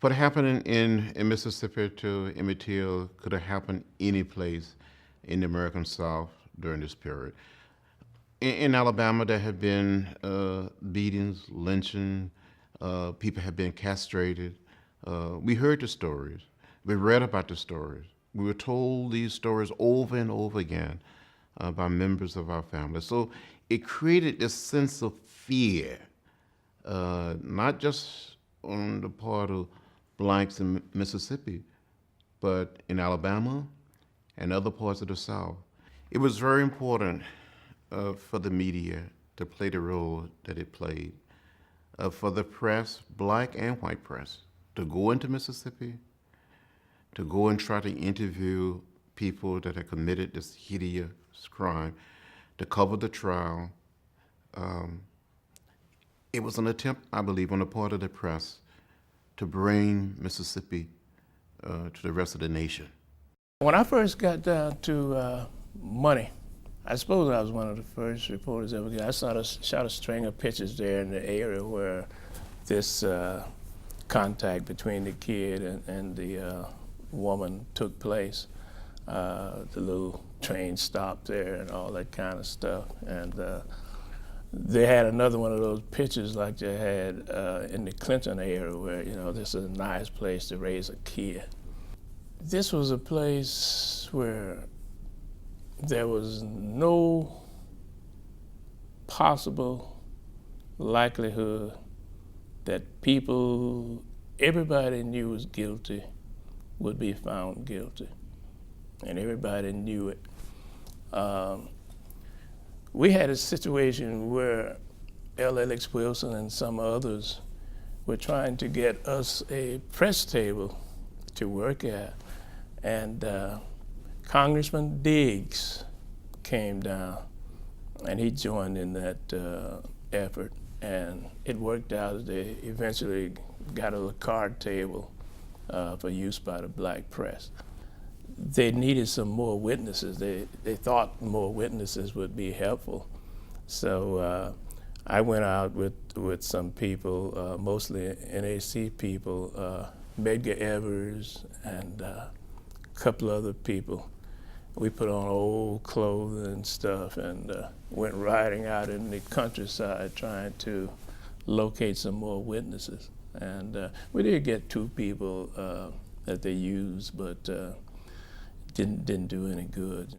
What happened in Mississippi to Emmett Till could have happened any place in the American South during this period. In Alabama, there have been beatings, lynching, people have been castrated. We heard the stories. We read about the stories. We were told these stories over and over again by members of our family. So it created this sense of fear, not just on the part of blacks in Mississippi, but in Alabama and other parts of the South. It was very important for the media to play the role that it played, for the press, black and white press, to go into Mississippi, to go and try to interview people that had committed this hideous crime, to cover the trial. It was an attempt, I believe, on the part of the press to bring Mississippi to the rest of the nation. When I first got down to Money, I suppose I was one of the first reporters ever. I shot a string of pictures there in the area where this contact between the kid and the woman took place. The little train stopped there and all that kind of stuff. And they had another one of those pictures like they had in the Clinton area where, you know, this is a nice place to raise a kid. This was a place where there was no possible likelihood that people everybody knew was guilty would be found guilty, and everybody knew it. We had a situation where L. Elix Wilson and some others were trying to get us a press table to work at, and Congressman Diggs came down and he joined in that effort, and it worked out. They eventually got a card table for use by the black press. They needed some more witnesses. They thought more witnesses would be helpful. So I went out with some people, mostly NAC people, Medgar Evers and a couple other people. We put on old clothes and stuff and went riding out in the countryside trying to locate some more witnesses. And we did get two people that they used, but didn't do any good.